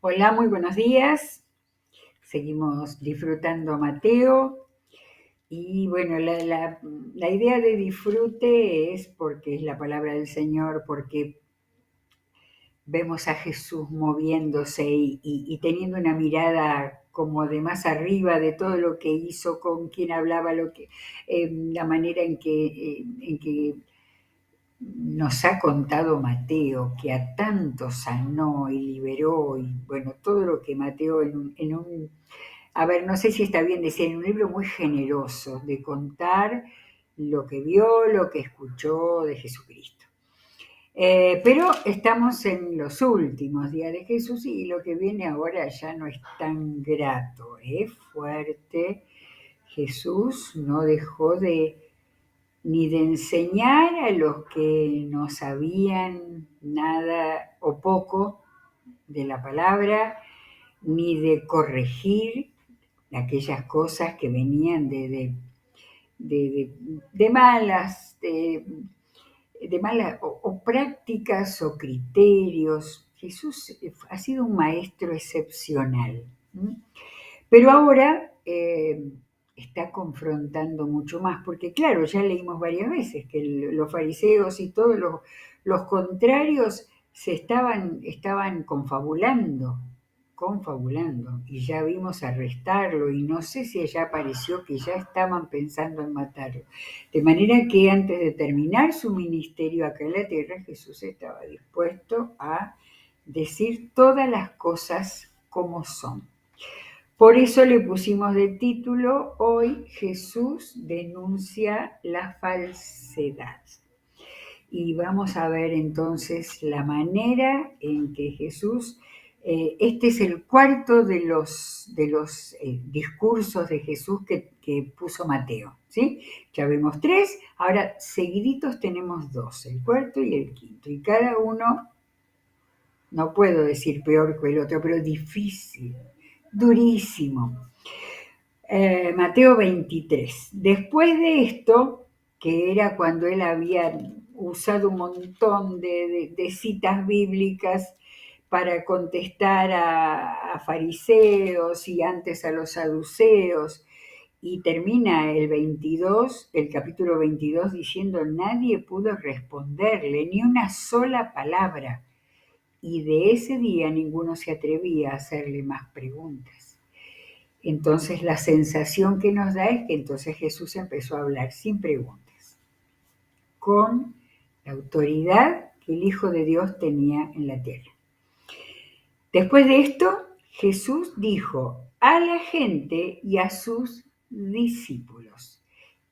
Hola, muy buenos días. Seguimos disfrutando Mateo. Y bueno, la idea de disfrute es porque es la palabra del Señor, porque vemos a Jesús moviéndose y teniendo una mirada como de más arriba de todo lo que hizo, con quien hablaba, la manera en que nos ha contado Mateo, que a tantos sanó y liberó, y bueno, todo lo que Mateo a ver, no sé si está bien decir, en un libro muy generoso de contar lo que vio, lo que escuchó de Jesucristo. Pero estamos en los últimos días de Jesús y lo que viene ahora ya no es tan grato, es fuerte. Jesús no dejó ni de enseñar a los que no sabían nada o poco de la palabra, ni de corregir aquellas cosas que venían de malas, de malas o prácticas o criterios. Jesús ha sido un maestro excepcional, ¿m? Pero ahora está confrontando mucho más, porque claro, ya leímos varias veces que los fariseos y todos los contrarios estaban confabulando, y ya vimos arrestarlo, y no sé si ya pareció que ya estaban pensando en matarlo. De manera que antes de terminar su ministerio acá en la tierra, Jesús estaba dispuesto a decir todas las cosas como son. Por eso le pusimos de título hoy: Jesús denuncia la falsedad. Y vamos a ver entonces la manera en que Jesús, este es el cuarto de los discursos de Jesús que puso Mateo, ¿sí? Ya vimos tres, ahora seguiditos tenemos dos, el cuarto y el quinto, y cada uno, no puedo decir peor que el otro, pero difícil, durísimo. Mateo 23. Después de esto, que era cuando él había usado un montón de citas bíblicas para contestar a fariseos y antes a los saduceos, y termina el capítulo 22, diciendo: nadie pudo responderle ni una sola palabra, y de ese día ninguno se atrevía a hacerle más preguntas. Entonces la sensación que nos da es que entonces Jesús empezó a hablar sin preguntas, con la autoridad que el Hijo de Dios tenía en la tierra. Después de esto, Jesús dijo a la gente y a sus discípulos,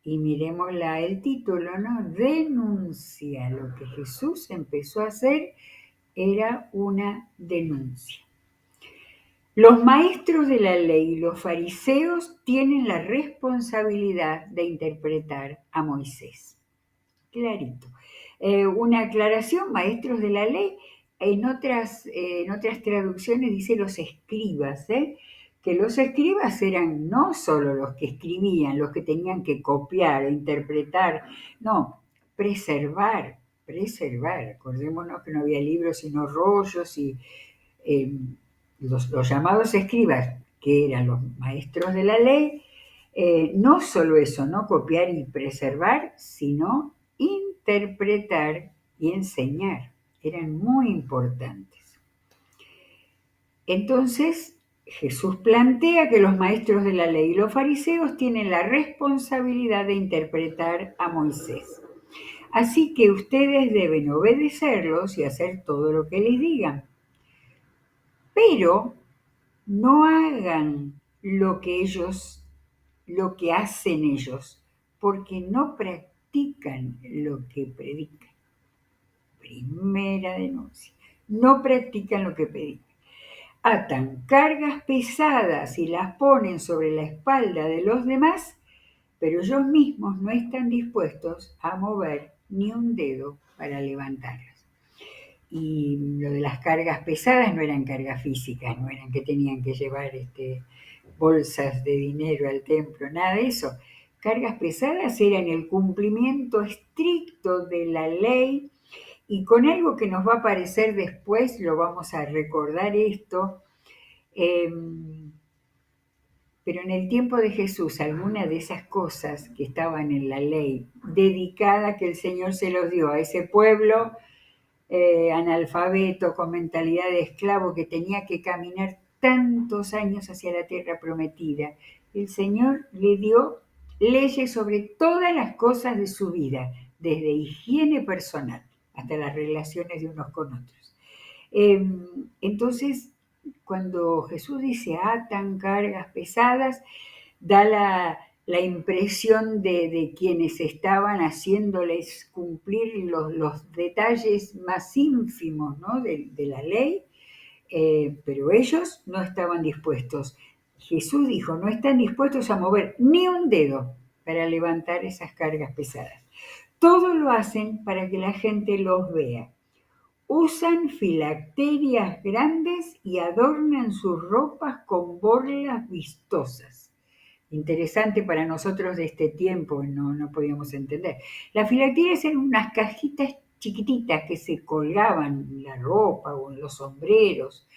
y miremos el título, ¿no? Denuncia. Lo que Jesús empezó a hacer era una denuncia. Los maestros de la ley y los fariseos tienen la responsabilidad de interpretar a Moisés. Clarito. Una aclaración: maestros de la ley, en otras traducciones dice los escribas, que los escribas eran no solo los que escribían, los que tenían que copiar, interpretar, no, preservar. Acordémonos que no había libros sino rollos, y eh, los llamados escribas, que eran los maestros de la ley, no solo eso, no copiar y preservar, sino interpretar y enseñar. Eran muy importantes. Entonces, Jesús plantea que los maestros de la ley y los fariseos tienen la responsabilidad de interpretar a Moisés. Así que ustedes deben obedecerlos y hacer todo lo que les digan. Pero no hagan lo que hacen ellos, porque no practican lo que predican. Primera denuncia. No practican lo que predican. Atan cargas pesadas y las ponen sobre la espalda de los demás, pero ellos mismos no están dispuestos a mover ni un dedo para levantarlas. Y lo de las cargas pesadas no eran cargas físicas, no eran que tenían que llevar bolsas de dinero al templo, nada de eso. Cargas pesadas eran el cumplimiento estricto de la ley, y con algo que nos va a aparecer después, lo vamos a recordar esto, Pero en el tiempo de Jesús, algunas de esas cosas que estaban en la ley, dedicada que el Señor se los dio a ese pueblo analfabeto, con mentalidad de esclavo, que tenía que caminar tantos años hacia la tierra prometida, el Señor le dio leyes sobre todas las cosas de su vida, desde higiene personal hasta las relaciones de unos con otros. Entonces, cuando Jesús dice atan cargas pesadas, da la impresión de quienes estaban haciéndoles cumplir los detalles más ínfimos, ¿no?, de la ley, pero ellos no estaban dispuestos. Jesús dijo, no están dispuestos a mover ni un dedo para levantar esas cargas pesadas. Todo lo hacen para que la gente los vea. Usan filacterias grandes y adornan sus ropas con borlas vistosas. Interesante para nosotros de este tiempo, no podíamos entender. Las filacterias eran unas cajitas chiquititas que se colgaban en la ropa o en los sombreros,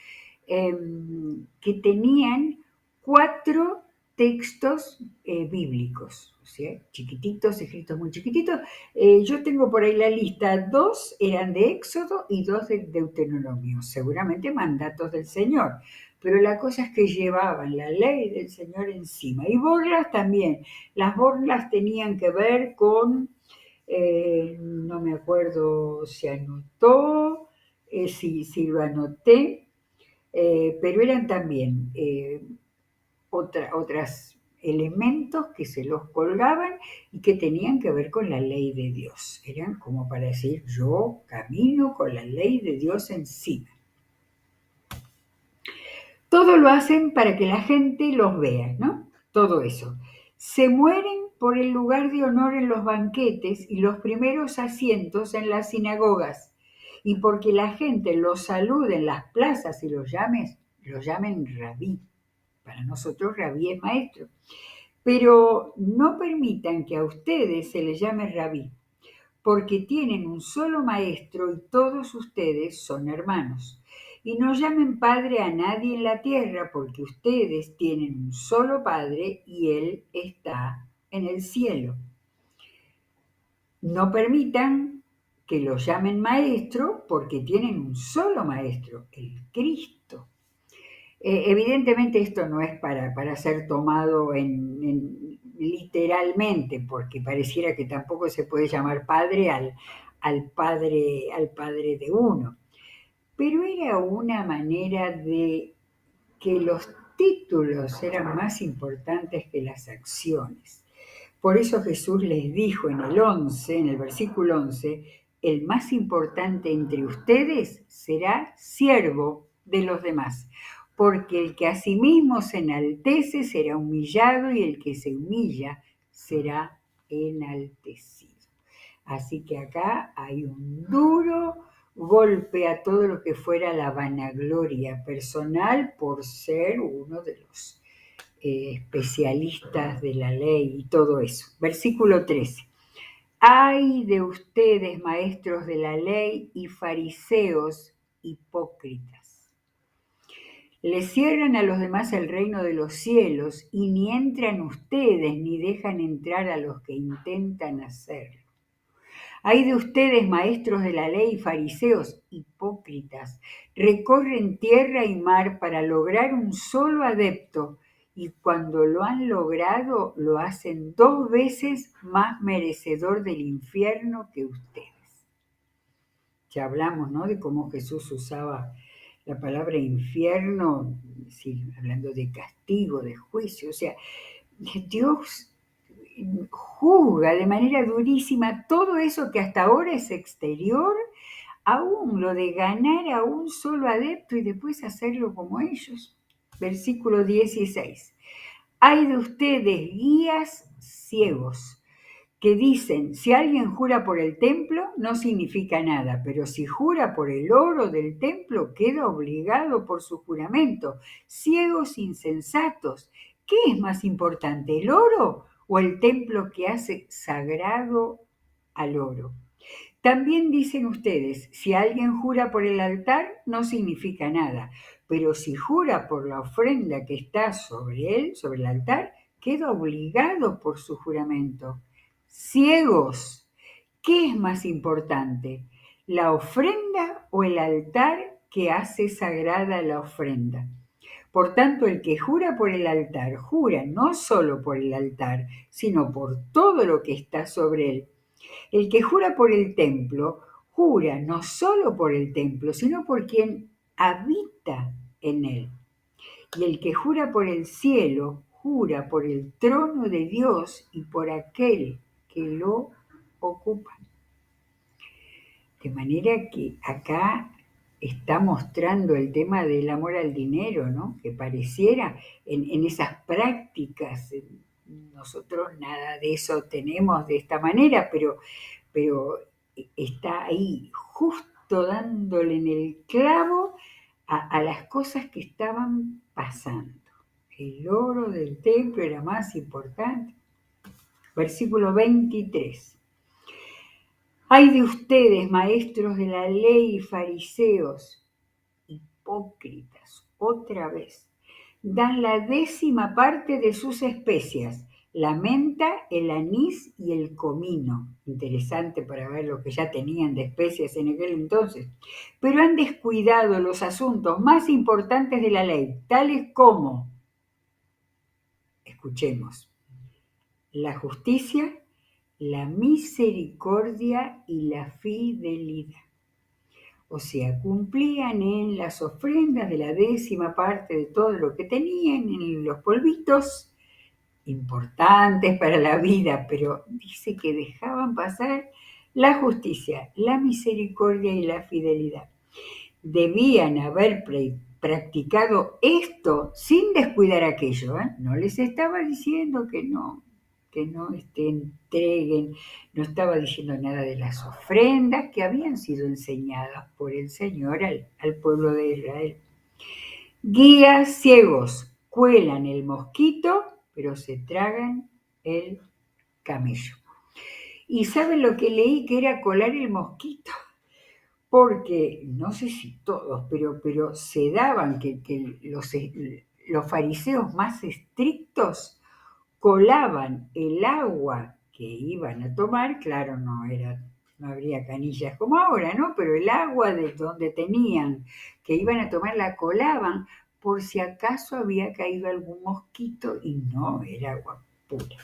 que tenían 4 textos bíblicos, o sea, chiquititos, escritos muy chiquititos. Yo tengo por ahí la lista, 2 eran de Éxodo y 2 de Deuteronomio, seguramente mandatos del Señor, pero la cosa es que llevaban la ley del Señor encima. Y borlas también, las borlas tenían que ver con, no me acuerdo si anotó, si lo anoté, pero eran también otros elementos que se los colgaban y que tenían que ver con la ley de Dios. Eran como para decir, yo camino con la ley de Dios encima. Todo lo hacen para que la gente los vea, ¿no? Todo eso. Se mueren por el lugar de honor en los banquetes y los primeros asientos en las sinagogas. Y porque la gente los salude en las plazas y los llamen rabí. Para nosotros rabí es maestro. Pero no permitan que a ustedes se les llame rabí, porque tienen un solo maestro y todos ustedes son hermanos. Y no llamen padre a nadie en la tierra, porque ustedes tienen un solo padre y él está en el cielo. No permitan que lo llamen maestro, porque tienen un solo maestro, el Cristo. Evidentemente esto no es para ser tomado literalmente, porque pareciera que tampoco se puede llamar padre al padre de uno. Pero era una manera de que los títulos eran más importantes que las acciones. Por eso Jesús les dijo en el versículo 11, el más importante entre ustedes será siervo de los demás, porque el que a sí mismo se enaltece será humillado y el que se humilla será enaltecido. Así que acá hay un duro golpe a todo lo que fuera la vanagloria personal por ser uno de los especialistas de la ley y todo eso. Versículo 13. Ay de ustedes, maestros de la ley y fariseos hipócritas. Les cierran a los demás el reino de los cielos y ni entran ustedes ni dejan entrar a los que intentan hacerlo. Ay de ustedes, maestros de la ley y fariseos hipócritas, recorren tierra y mar para lograr un solo adepto, y cuando lo han logrado, lo hacen 2 veces más merecedor del infierno que ustedes. Ya hablamos, ¿no?, de cómo Jesús usaba la palabra infierno, sí, hablando de castigo, de juicio. O sea, Dios juzga de manera durísima todo eso que hasta ahora es exterior, aún lo de ganar a un solo adepto y después hacerlo como ellos. Versículo 16. Hay de ustedes guías ciegos que dicen, si alguien jura por el templo, no significa nada, pero si jura por el oro del templo, queda obligado por su juramento. Ciegos insensatos, ¿qué es más importante, el oro o el templo que hace sagrado al oro? También dicen ustedes, si alguien jura por el altar, no significa nada, pero si jura por la ofrenda que está sobre él, sobre el altar, queda obligado por su juramento. Ciegos, ¿qué es más importante? ¿La ofrenda o el altar que hace sagrada la ofrenda? Por tanto, el que jura por el altar, jura no solo por el altar, sino por todo lo que está sobre él. El que jura por el templo, jura no solo por el templo, sino por quien habita en él. Y el que jura por el cielo, jura por el trono de Dios y por aquel que lo ocupa. De manera que acá está mostrando el tema del amor al dinero, ¿no? Que pareciera en esas prácticas, nosotros nada de eso tenemos de esta manera, pero está ahí justo dándole en el clavo a las cosas que estaban pasando. El oro del templo era más importante. Versículo 23. Ay de ustedes, maestros de la ley y fariseos, hipócritas, otra vez, dan la 10ª parte de sus especias, la menta, el anís y el comino. Interesante para ver lo que ya tenían de especias en aquel entonces. Pero han descuidado los asuntos más importantes de la ley, tales como, escuchemos, la justicia, la misericordia y la fidelidad. O sea, cumplían en las ofrendas de la 10ª parte de todo lo que tenían, en los polvitos, importantes para la vida, pero dice que dejaban pasar la justicia, la misericordia y la fidelidad. Debían haber practicado esto sin descuidar aquello, ¿eh? No les estaba diciendo que no entreguen, no estaba diciendo nada de las ofrendas que habían sido enseñadas por el Señor al pueblo de Israel. Guías ciegos cuelan el mosquito, pero se tragan el camello. ¿Y saben lo que leí que era colar el mosquito? Porque, no sé si todos, pero se daban que los fariseos más estrictos colaban el agua que iban a tomar, claro, no habría canillas como ahora, ¿no? Pero el agua de donde tenían que iban a tomar la colaban por si acaso había caído algún mosquito y no era agua pura.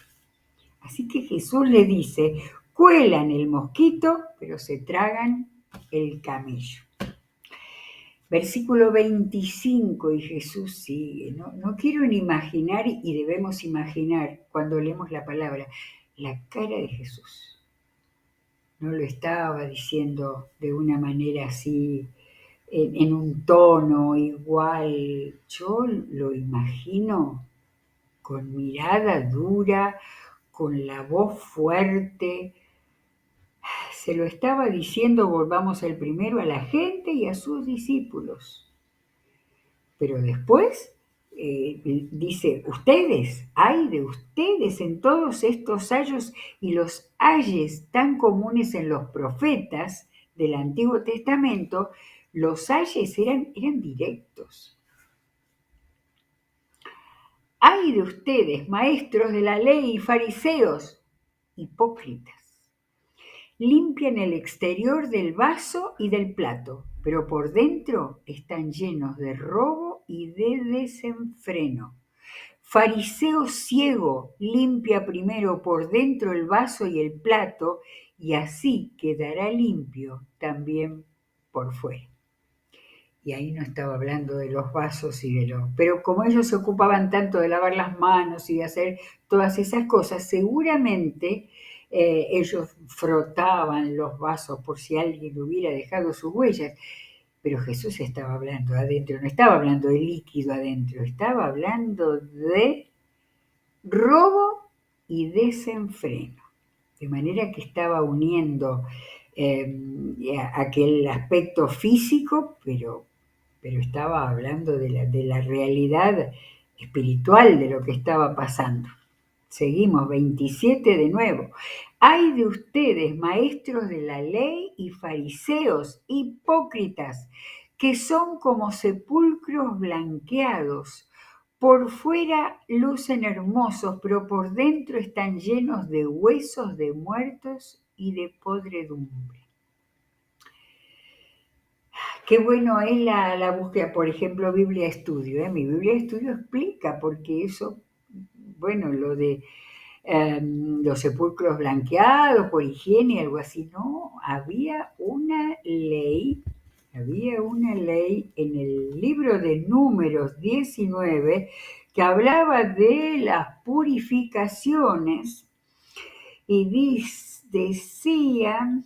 Así que Jesús le dice, cuelan el mosquito, pero se tragan el camello. Versículo 25, y Jesús sigue. No quiero ni imaginar, y debemos imaginar cuando leemos la palabra, la cara de Jesús. No lo estaba diciendo de una manera así, en un tono igual. Yo lo imagino con mirada dura, con la voz fuerte. Se lo estaba diciendo, volvamos al primero, a la gente y a sus discípulos. Pero después dice, ustedes, ay de ustedes en todos estos ayos y los ayes tan comunes en los profetas del Antiguo Testamento, los ayes eran directos. Ay de ustedes, maestros de la ley y fariseos, hipócritas. Limpian el exterior del vaso y del plato, pero por dentro están llenos de robo y de desenfreno. Fariseo ciego, limpia primero por dentro el vaso y el plato, y así quedará limpio también por fuera. Y ahí no estaba hablando de los vasos pero como ellos se ocupaban tanto de lavar las manos y de hacer todas esas cosas, seguramente ellos frotaban los vasos por si alguien hubiera dejado sus huellas. Pero Jesús estaba hablando adentro, no estaba hablando de líquido adentro, estaba hablando de robo y desenfreno. De manera que estaba uniendo aquel aspecto físico, pero estaba hablando de la realidad espiritual de lo que estaba pasando. Seguimos, 27 de nuevo. ¡Ay de ustedes, maestros de la ley y fariseos, hipócritas, que son como sepulcros blanqueados! Por fuera lucen hermosos, pero por dentro están llenos de huesos de muertos y de podredumbre. Qué bueno es la búsqueda, por ejemplo, Biblia Estudio. Mi Biblia Estudio explica, porque eso, bueno, lo de los sepulcros blanqueados por higiene, algo así, no, había una ley en el libro de Números 19 que hablaba de las purificaciones y decía,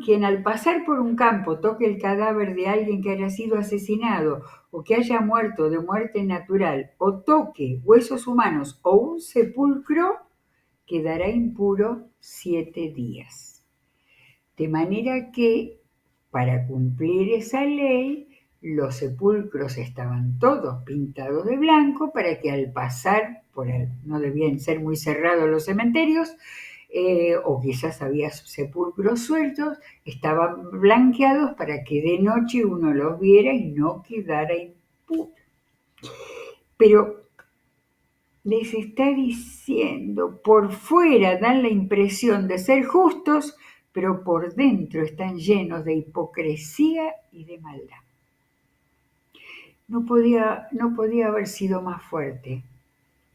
quien al pasar por un campo toque el cadáver de alguien que haya sido asesinado o que haya muerto de muerte natural, o toque huesos humanos o un sepulcro, quedará impuro 7 días. De manera que, para cumplir esa ley, los sepulcros estaban todos pintados de blanco para que al pasar no debían ser muy cerrados los cementerios, o quizás había sepulcros sueltos, estaban blanqueados para que de noche uno los viera y no quedara impuro. Pero les está diciendo, por fuera dan la impresión de ser justos, pero por dentro están llenos de hipocresía y de maldad. No podía haber sido más fuerte.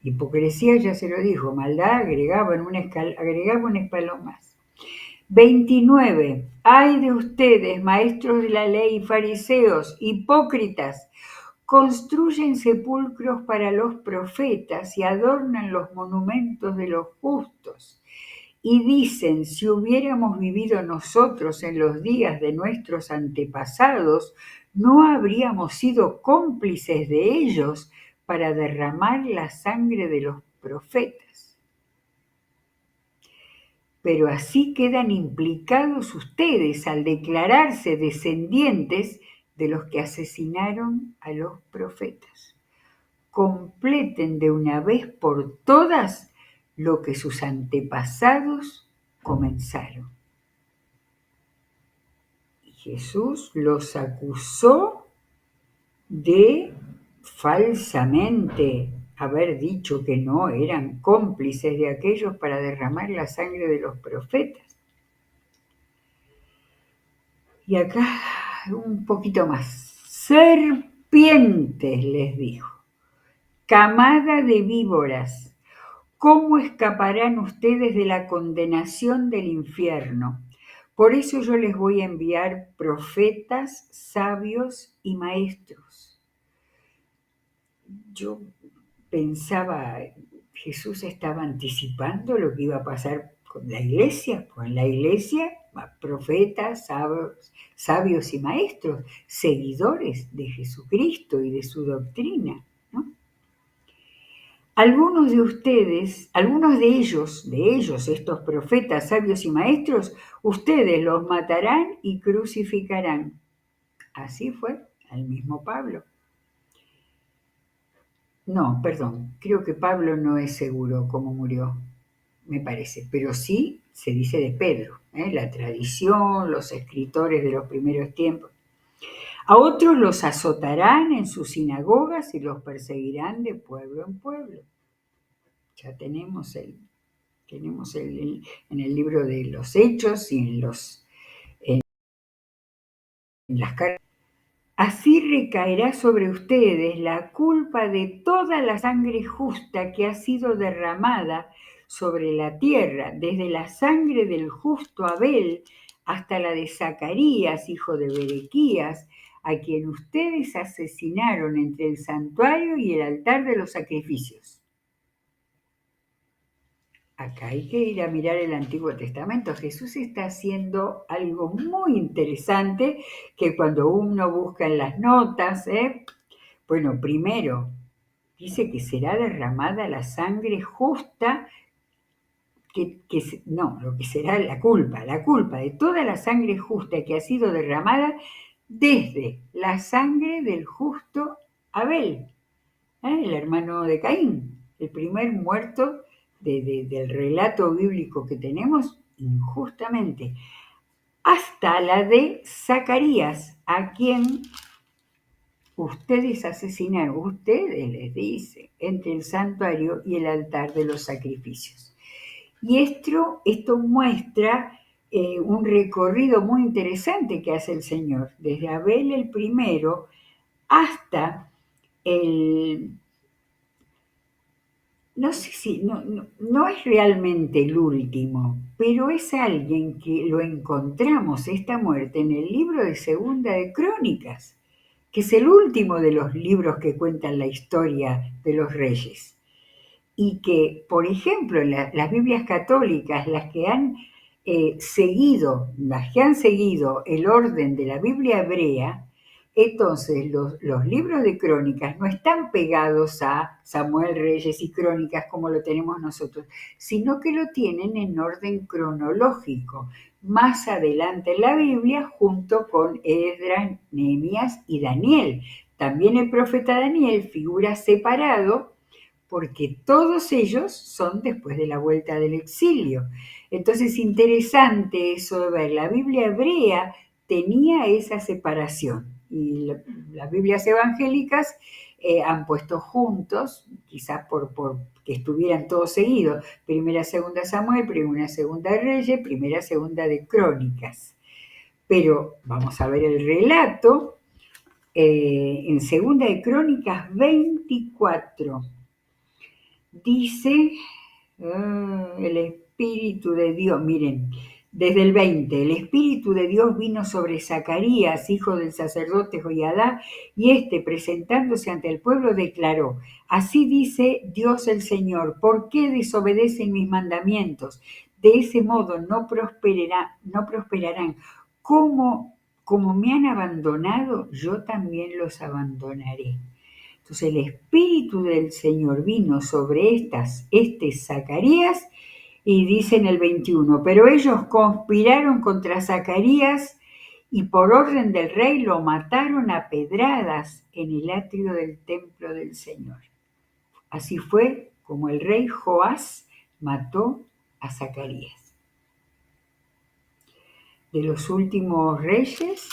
Hipocresía ya se lo dijo, maldad agregaba un escalón más. 29. ¡Ay de ustedes, maestros de la ley y fariseos, hipócritas! Construyen sepulcros para los profetas y adornan los monumentos de los justos. Y dicen, si hubiéramos vivido nosotros en los días de nuestros antepasados, no habríamos sido cómplices de ellos para derramar la sangre de los profetas. Pero así quedan implicados ustedes al declararse descendientes de los que asesinaron a los profetas. Completen de una vez por todas lo que sus antepasados comenzaron. Y Jesús los acusó de falsamente haber dicho que no eran cómplices de aquellos para derramar la sangre de los profetas. Y acá un poquito más. Serpientes, les dijo, camada de víboras, ¿cómo escaparán ustedes de la condenación del infierno? Por eso yo les voy a enviar profetas, sabios y maestros. Yo pensaba, Jesús estaba anticipando lo que iba a pasar con la iglesia. Con la iglesia, profetas, sabios y maestros, seguidores de Jesucristo y de su doctrina, ¿no? Algunos de ellos, estos profetas, sabios y maestros, ustedes los matarán y crucificarán. Así fue al mismo Pablo. No, perdón, creo que Pablo no es seguro cómo murió, me parece, pero sí se dice de Pedro, la tradición, los escritores de los primeros tiempos. A otros los azotarán en sus sinagogas y los perseguirán de pueblo en pueblo. Ya tenemos en el libro de los Hechos y en las cartas. Así recaerá sobre ustedes la culpa de toda la sangre justa que ha sido derramada sobre la tierra, desde la sangre del justo Abel hasta la de Zacarías, hijo de Berequías, a quien ustedes asesinaron entre el santuario y el altar de los sacrificios. Acá hay que ir a mirar el Antiguo Testamento. Jesús está haciendo algo muy interesante que cuando uno busca en las notas, bueno, primero dice que será derramada la sangre justa, lo que será la culpa de toda la sangre justa que ha sido derramada desde la sangre del justo Abel, el hermano de Caín, el primer muerto del relato bíblico que tenemos, injustamente, hasta la de Zacarías, a quien ustedes asesinaron, ustedes les dice, entre el santuario y el altar de los sacrificios. Y esto muestra un recorrido muy interesante que hace el Señor, desde Abel el primero hasta el... No sé si, no es realmente el último, pero es alguien que lo encontramos, esta muerte, en el libro de Segunda de Crónicas, que es el último de los libros que cuentan la historia de los reyes. Y que, por ejemplo, las Biblias católicas, las que han seguido el orden de la Biblia hebrea, entonces los libros de crónicas no están pegados a Samuel, Reyes y Crónicas como lo tenemos nosotros, sino que lo tienen en orden cronológico, más adelante en la Biblia, junto con Esdras, Nehemías y Daniel. También el profeta Daniel figura separado porque todos ellos son después de la vuelta del exilio. Entonces, interesante eso de ver. La Biblia hebrea tenía esa separación y las Biblias evangélicas han puesto juntos, quizás por que estuvieran todos seguidos, primera, segunda Samuel, primera, segunda Reyes, primera, segunda de Crónicas. Pero vamos a ver el relato en segunda de Crónicas 24. Dice el Espíritu de Dios, miren, desde el 20, el Espíritu de Dios vino sobre Zacarías, hijo del sacerdote Joiadá, y presentándose ante el pueblo, declaró: así dice Dios el Señor, ¿por qué desobedecen mis mandamientos? De ese modo no prosperarán. Como me han abandonado, yo también los abandonaré. Entonces el Espíritu del Señor vino sobre Zacarías, y dice en el 21, pero ellos conspiraron contra Zacarías y por orden del rey lo mataron a pedradas en el atrio del templo del Señor. Así fue como el rey Joás mató a Zacarías. De los últimos reyes,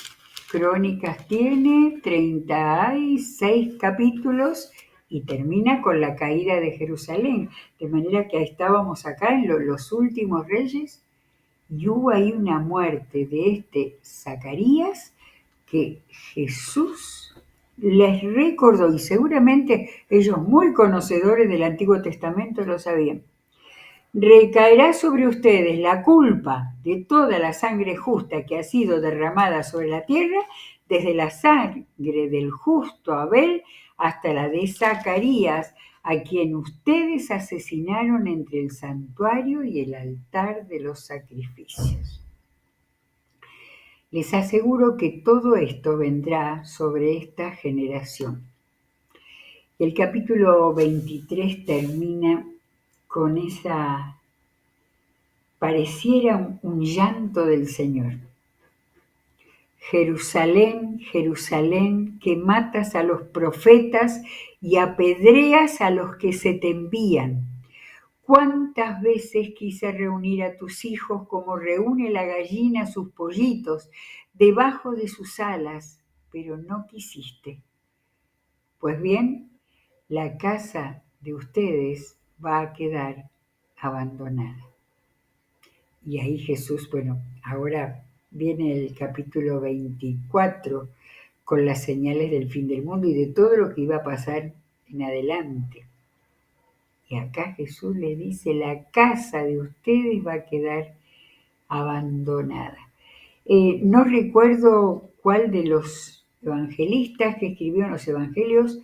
Crónicas tiene 36 capítulos y termina con la caída de Jerusalén. De manera que estábamos acá en los últimos reyes y hubo ahí una muerte de Zacarías que Jesús les recordó, y seguramente ellos, muy conocedores del Antiguo Testamento, lo sabían. Recaerá sobre ustedes la culpa de toda la sangre justa que ha sido derramada sobre la tierra, desde la sangre del justo Abel hasta la de Zacarías, a quien ustedes asesinaron entre el santuario y el altar de los sacrificios. Les aseguro que todo esto vendrá sobre esta generación. El capítulo 23 termina con pareciera un llanto del Señor. Jerusalén, Jerusalén, que matas a los profetas y apedreas a los que se te envían. ¿Cuántas veces quise reunir a tus hijos como reúne la gallina sus pollitos debajo de sus alas, pero no quisiste? Pues bien, la casa de ustedes va a quedar abandonada. Y ahí Jesús, ahora viene el capítulo 24 con las señales del fin del mundo y de todo lo que iba a pasar en adelante. Y acá Jesús le dice, la casa de ustedes va a quedar abandonada. No recuerdo cuál de los evangelistas que escribieron los evangelios,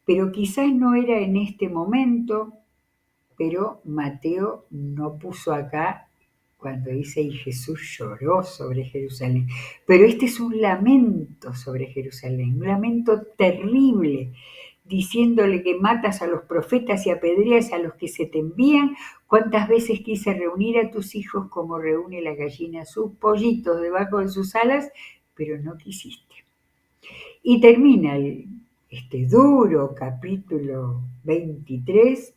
pero quizás no era en este momento, pero Mateo no puso acá cuando dice, y Jesús lloró sobre Jerusalén. Pero este es un lamento sobre Jerusalén, un lamento terrible, diciéndole que matas a los profetas y apedreas a los que se te envían. ¿Cuántas veces quise reunir a tus hijos como reúne la gallina sus pollitos debajo de sus alas, pero no quisiste? Y termina este duro capítulo 23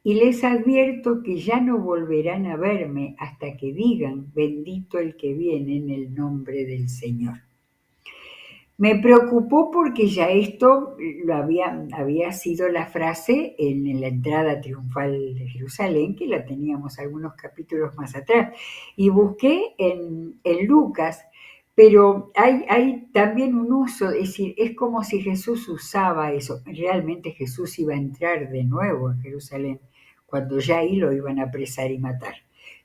y les advierto que ya no volverán a verme hasta que digan, bendito el que viene en el nombre del Señor. Me preocupó porque ya esto había sido la frase en la entrada triunfal de Jerusalén, que la teníamos algunos capítulos más atrás. Y busqué en Lucas, pero hay también un uso, es decir, es como si Jesús usaba eso. Realmente Jesús iba a entrar de nuevo en Jerusalén, cuando ya ahí lo iban a apresar y matar.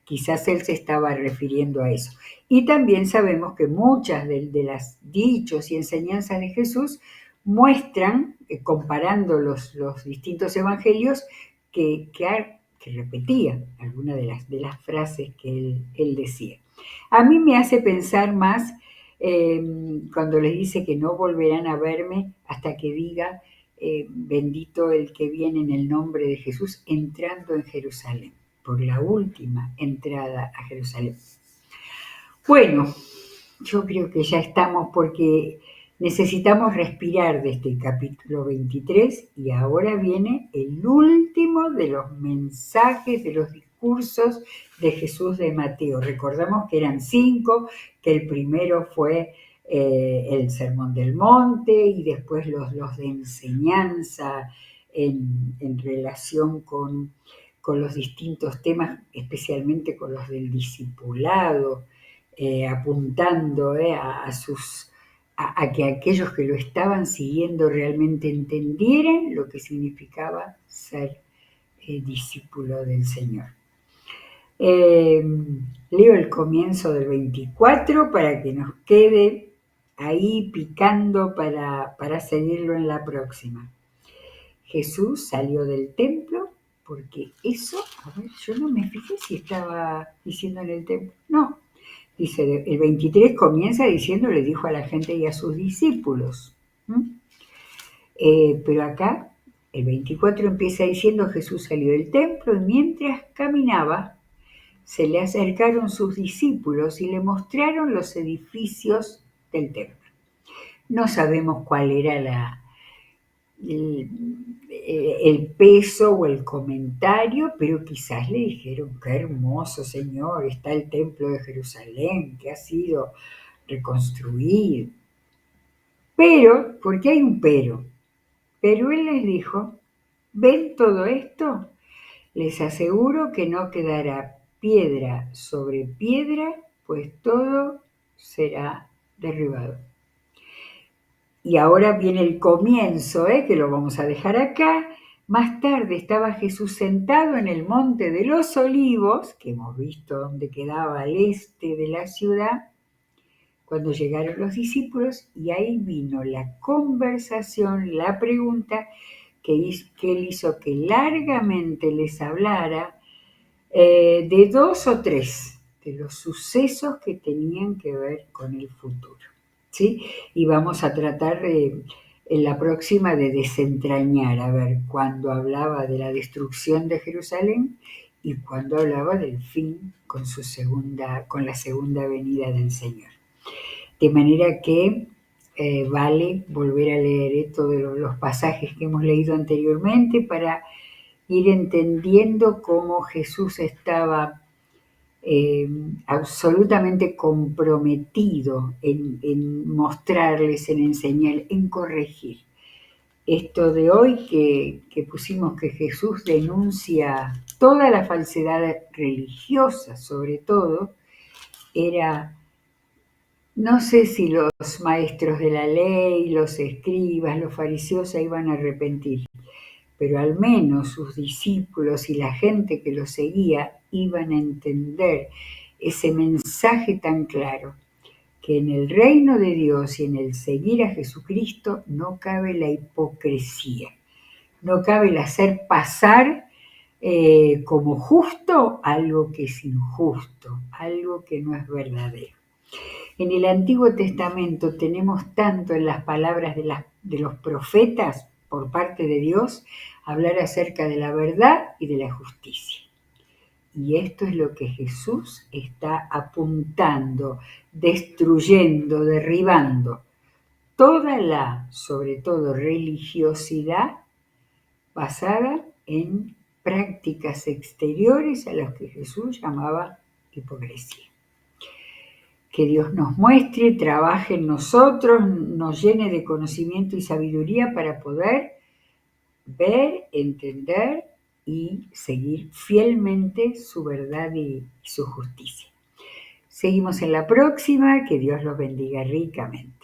Quizás él se estaba refiriendo a eso. Y también sabemos que muchas de las dichos y enseñanzas de Jesús muestran, comparando los distintos evangelios, que repetía algunas de las frases que él decía. A mí me hace pensar más cuando les dice que no volverán a verme hasta que diga, bendito el que viene en el nombre de Jesús, entrando en Jerusalén, por la última entrada a Jerusalén. Bueno, yo creo que ya estamos porque necesitamos respirar de este capítulo 23 y ahora viene el último de los mensajes, de los discursos de Jesús de Mateo. Recordamos que eran 5, que el primero fue el Sermón del Monte y después los de enseñanza en relación con los distintos temas, especialmente con los del discipulado. Apuntando a que aquellos que lo estaban siguiendo realmente entendieran lo que significaba ser discípulo del Señor. Leo el comienzo del 24 para que nos quede ahí picando para seguirlo en la próxima. Jesús salió del templo, porque eso, a ver, yo no me fijé si estaba diciendo en el templo, no. Dice, el 23 comienza diciendo, le dijo a la gente y a sus discípulos. Pero acá, el 24 empieza diciendo, Jesús salió del templo y mientras caminaba, se le acercaron sus discípulos y le mostraron los edificios del templo. No sabemos cuál era el peso o el comentario, pero quizás le dijeron, qué hermoso Señor, está el templo de Jerusalén, que ha sido reconstruido. Pero, porque hay un pero él les dijo, ¿ven todo esto? Les aseguro que no quedará piedra sobre piedra, pues todo será derribado. Y ahora viene el comienzo, que lo vamos a dejar acá. Más tarde estaba Jesús sentado en el monte de los Olivos, que hemos visto donde quedaba al este de la ciudad, cuando llegaron los discípulos, y ahí vino la conversación, la pregunta que él hizo que largamente les hablara de 2 o 3 de los sucesos que tenían que ver con el futuro. ¿Sí? Y vamos a tratar en la próxima de desentrañar, a ver, cuando hablaba de la destrucción de Jerusalén y cuando hablaba del fin con la segunda venida del Señor. De manera que vale volver a leer todos los pasajes que hemos leído anteriormente para ir entendiendo cómo Jesús estaba absolutamente comprometido en mostrarles, en enseñar, en corregir. Esto de hoy que pusimos que Jesús denuncia toda la falsedad religiosa, sobre todo, era, no sé si los maestros de la ley, los escribas, los fariseos se iban a arrepentir, pero al menos sus discípulos y la gente que los seguía iban a entender ese mensaje tan claro, que en el reino de Dios y en el seguir a Jesucristo no cabe la hipocresía, no cabe el hacer pasar como justo algo que es injusto, algo que no es verdadero. En el Antiguo Testamento tenemos tanto en las palabras de los profetas por parte de Dios hablar acerca de la verdad y de la justicia. Y esto es lo que Jesús está apuntando, destruyendo, derribando sobre todo, religiosidad basada en prácticas exteriores a las que Jesús llamaba hipocresía. Que Dios nos muestre, trabaje en nosotros, nos llene de conocimiento y sabiduría para poder ver, entender y seguir fielmente su verdad y su justicia. Seguimos en la próxima, que Dios los bendiga ricamente.